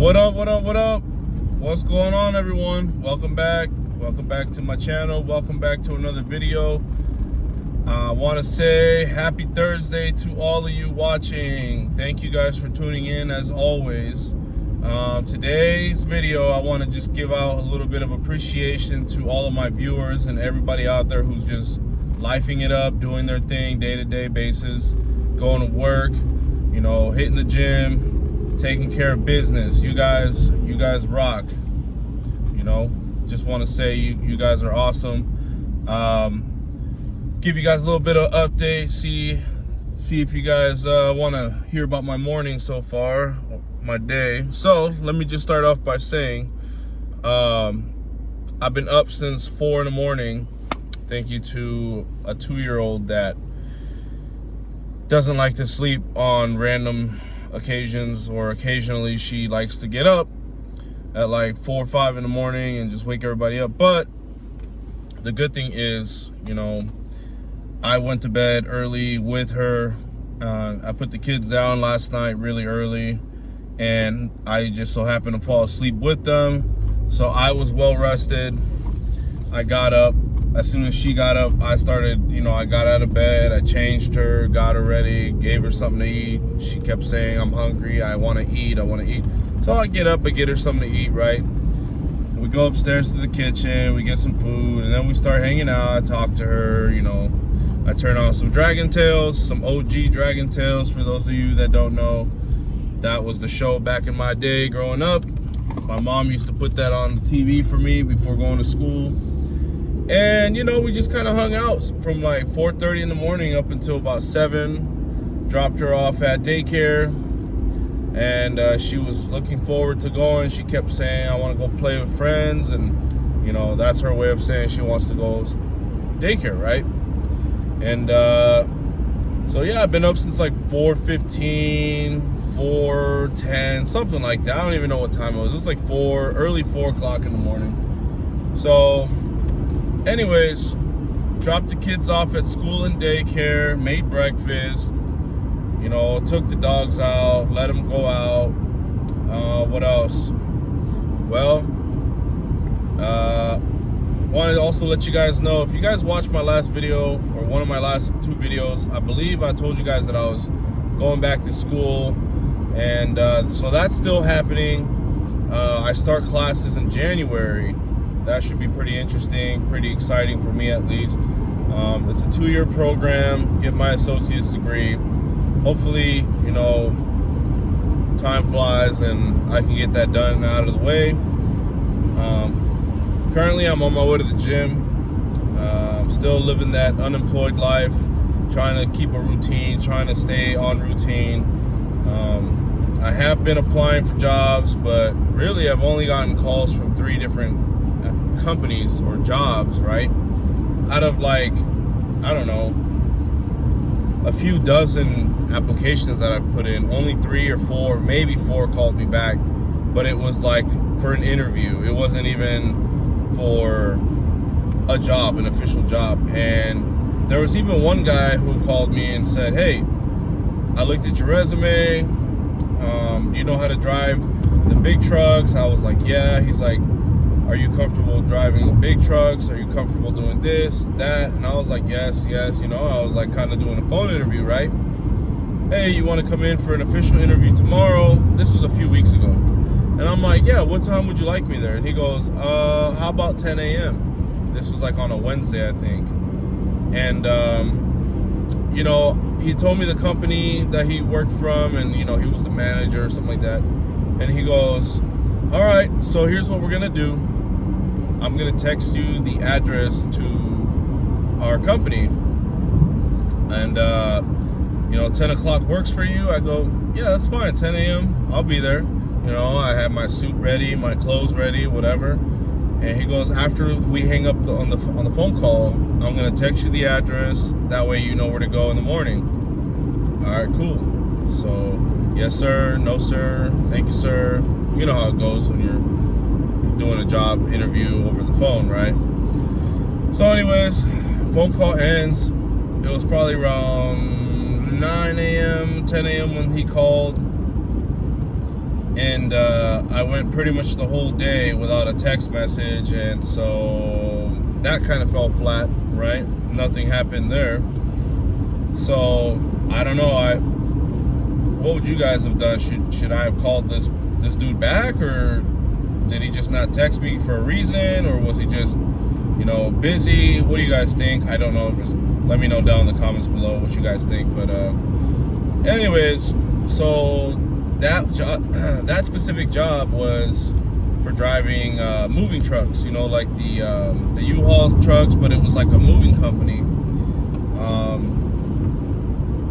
What up, what up, what up? What's going on, everyone? Welcome back to my channel. Welcome back to another video. I want to say happy Thursday to all of you watching. Thank you guys for tuning in as always. Today's video, I want to just give out a little bit of appreciation to all of my viewers and everybody out there who's just lifing it up, doing their thing day-to-day basis, going to work, you know, hitting the gym, taking care of business. You guys rock. You know, just want to say you guys are awesome. Give you guys a little bit of update, see if you guys want to hear about my morning so far, my day. So let me just start off by saying I've been up since 4 in the morning. Thank you to a 2-year-old that doesn't like to sleep on random occasions, or occasionally she likes to get up at like 4 or 5 in the morning and just wake everybody up. But the good thing is, you know, I went to bed early with her. I put the kids down last night really early, and I just so happened to fall asleep with them. So I was well rested. I got up. As soon as she got up, I started, you know, I got out of bed, I changed her, got her ready, gave her something to eat. She kept saying, I'm hungry, I want to eat, I want to eat. So I get up, I get her something to eat, right? We go upstairs to the kitchen, we get some food, and then we start hanging out. I talk to her, you know. I turn on some Dragon Tales, some OG Dragon Tales. For those of you that don't know, that was the show back in my day growing up. My mom used to put that on TV for me before going to school. And, you know, we just kind of hung out from like 4:30 in the morning up until about 7. Dropped her off at daycare. And she was looking forward to going. She kept saying, I want to go play with friends. And, you know, that's her way of saying she wants to go daycare, right? And so, yeah, I've been up since like 4:15, 4:10, something like that. I don't even know what time it was. It was like early 4 o'clock in the morning. So anyways, dropped the kids off at school and daycare, made breakfast, you know, took the dogs out, let them go out. What else? Well, wanted to also let you guys know, if you guys watched my last video, or one of my last 2 videos, I believe I told you guys that I was going back to school. And so that's still happening. I start classes in January. That should be pretty interesting, pretty exciting for me at least. It's a 2-year program, get my associate's degree. Hopefully, you know, time flies and I can get that done out of the way. Currently, I'm on my way to the gym. I'm still living that unemployed life, trying to keep a routine, trying to stay on routine. I have been applying for jobs, but really I've only gotten calls from 3 different companies or jobs, right? Out of like, I don't know, a few dozen applications that I've put in, only 3 or 4, maybe 4 called me back. But it was like for an interview. It wasn't even for a job, an official job. And there was even one guy who called me and said, hey, I looked at your resume. You know how to drive the big trucks? I was like, yeah. He's like, are you comfortable driving the big trucks? Are you comfortable doing this, that? And I was like, yes. You know, I was like kind of doing a phone interview, right? Hey, you want to come in for an official interview tomorrow? This was a few weeks ago. And I'm like, yeah, what time would you like me there? And he goes, how about 10 a.m.? This was like on a Wednesday, I think. And, you know, he told me the company that he worked from, and, you know, he was the manager or something like that. And he goes, all right, so here's what we're going to do. I'm going to text you the address to our company. And, you know, 10 o'clock works for you? I go, yeah, that's fine. 10 a.m. I'll be there. You know, I have my suit ready, my clothes ready, whatever. And he goes, after we hang up on the phone call, I'm going to text you the address. That way you know where to go in the morning. All right, cool. So, yes, sir. No, sir. Thank you, sir. You know how it goes when you're doing a job interview over the phone, right? So anyways, phone call ends. It was probably around 9 a.m., 10 a.m. when he called. And I went pretty much the whole day without a text message, and so that kind of fell flat, right? Nothing happened there. So I don't know. What would you guys have done? Should I have called this dude back, or did he just not text me for a reason, or was he just, you know, busy? What do you guys think? I don't know. Just let me know down in the comments below what you guys think. But anyways, so that specific job was for driving moving trucks, you know, like the U-Haul trucks, but it was like a moving company.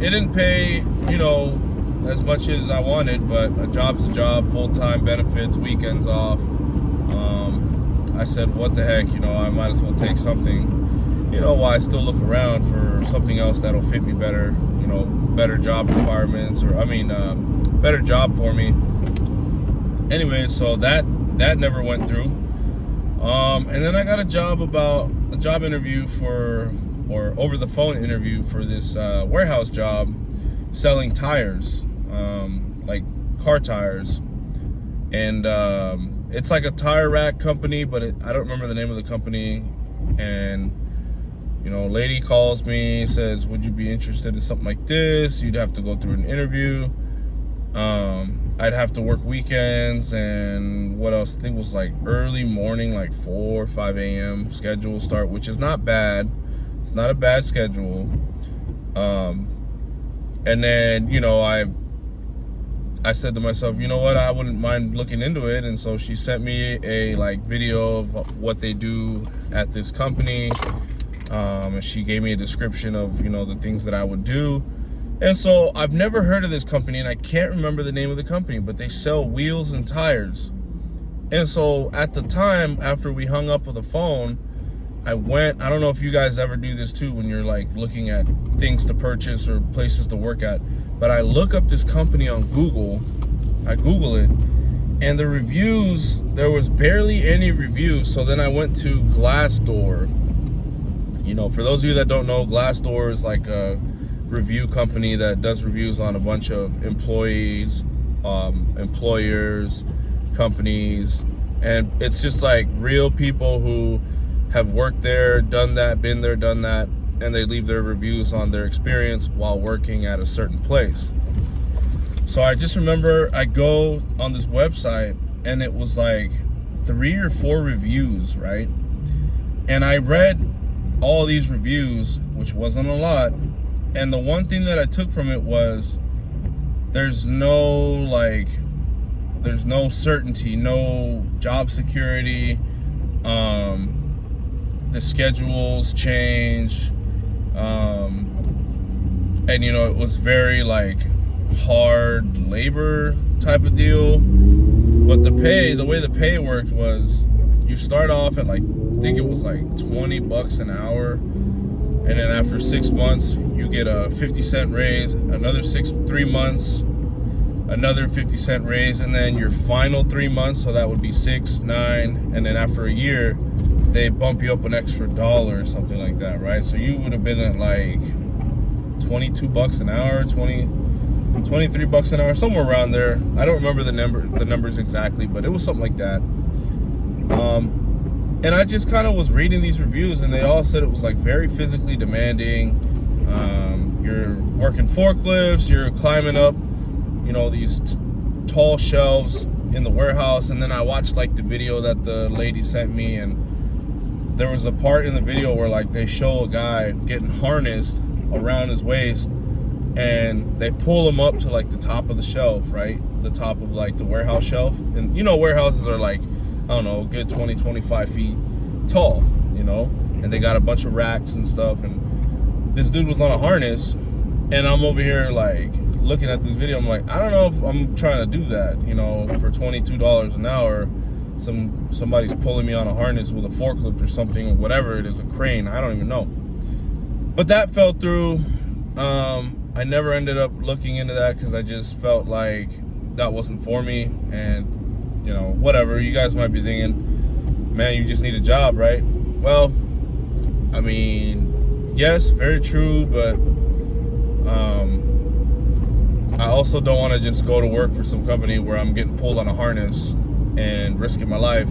It didn't pay, you know, as much as I wanted, but a job's a job, full-time benefits, weekends off. I said, what the heck, you know, I might as well take something, you know, while I still look around for something else that'll fit me better, you know, better job requirements, or better job for me. Anyway, so that never went through. And then I got a job interview or over the phone interview for this warehouse job selling tires, like car tires. And it's like a tire rack company, but I don't remember the name of the company. And you know, lady calls me, says, would you be interested in something like this? You'd have to go through an interview. I'd have to work weekends, and what else? I think it was like early morning, like 4 or 5 a.m. schedule start, which is not bad. It's not a bad schedule. And then, you know, I said to myself, you know what, I wouldn't mind looking into it. And so she sent me a like video of what they do at this company. And she gave me a description of, you know, the things that I would do. And so I've never heard of this company, and I can't remember the name of the company, but they sell wheels and tires. And so at the time, after we hung up with the phone, I don't know if you guys ever do this too, when you're like looking at things to purchase or places to work at, but I look up this company on Google. I Google it, and the reviews, there was barely any reviews. So then I went to Glassdoor. You know, for those of you that don't know, Glassdoor is like a review company that does reviews on a bunch of employees, employers, companies, and it's just like real people who have worked there, done that, been there, done that, and they leave their reviews on their experience while working at a certain place. So I just remember I go on this website, and it was like 3 or 4 reviews, right? And I read all these reviews, which wasn't a lot, and the one thing that I took from it was there's no certainty, no job security. The schedules change, and you know, it was very like hard labor type of deal. But the way the pay worked was, you start off at like, I think it was like $20 an hour, and then after 6 months you get a 50-cent raise, another 3 months another 50-cent raise, and then your final 3 months, so that would be 6, 9, and then after a year they bump you up an extra $1 or something like that, right? So you would have been at like $22 an hour, 23 bucks an hour, somewhere around there. I don't remember the numbers exactly, but it was something like that. And I just kind of was reading these reviews, and they all said it was like very physically demanding. You're working forklifts, you're climbing up, you know, these tall shelves in the warehouse. And then I watched like the video that the lady sent me, and there was a part in the video where like they show a guy getting harnessed around his waist, and they pull him up to like the top of the shelf, right? The top of like the warehouse shelf. And you know, warehouses are like, I don't know, a good 20-25 feet tall, you know, and they got a bunch of racks and stuff. And this dude was on a harness, and I'm over here like looking at this video. I'm like, I don't know if I'm trying to do that, you know, for $22 an hour. Somebody's pulling me on a harness with a forklift or something, or whatever it is, a crane, I don't even know. But that fell through. I never ended up looking into that because I just felt like that wasn't for me. And you know, whatever, you guys might be thinking, man, you just need a job, right? Well, I mean, yes, very true, but I also don't want to just go to work for some company where I'm getting pulled on a harness and risking my life.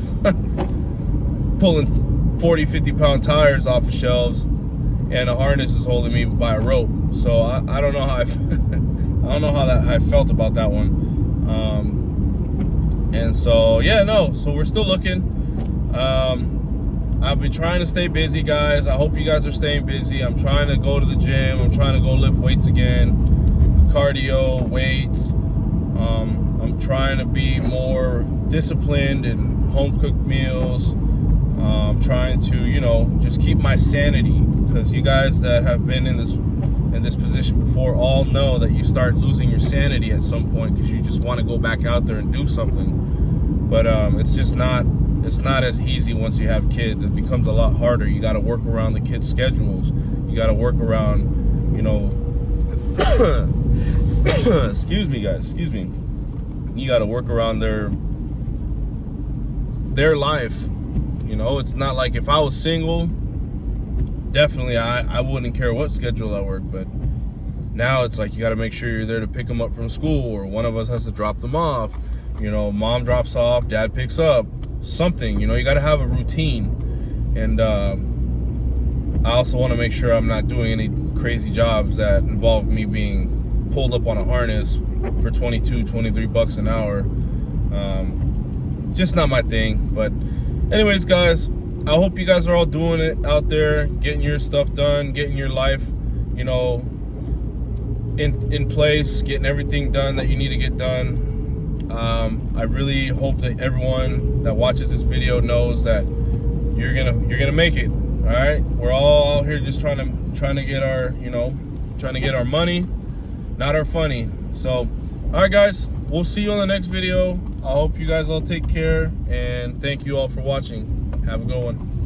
Pulling 40, 50-pound tires off of shelves, and a harness is holding me by a rope. So I don't know how I don't know how that I felt about that one. And so yeah, no. So we're still looking. I've been trying to stay busy, guys. I hope you guys are staying busy. I'm trying to go to the gym. I'm trying to go lift weights again, cardio, weights. I'm trying to be more disciplined in home cooked meals. I'm trying to, you know, just keep my sanity, because you guys that have been in this position before all know that you start losing your sanity at some point because you just want to go back out there and do something. But it's just not as easy once you have kids. It becomes a lot harder. You got to work around the kids' schedules. You got to work around, you know, excuse me, guys, excuse me. You got to work around their life. You know, it's not like if I was single, definitely I wouldn't care what schedule I work, but now it's like you got to make sure you're there to pick them up from school, or one of us has to drop them off. You know, mom drops off, dad picks up, something. You know, you got to have a routine. And I also want to make sure I'm not doing any crazy jobs that involve me being pulled up on a harness for 22, 23 bucks an hour. Just not my thing. But anyways, guys, I hope you guys are all doing it out there, getting your stuff done, getting your life, you know, in place, getting everything done that you need to get done. I really hope that everyone that watches this video knows that you're gonna make it. All right, we're all out here just trying to get our, you know, trying to get our money, not our funny. So, all right, guys, we'll see you on the next video. I hope you guys all take care, and thank you all for watching. Have a good one.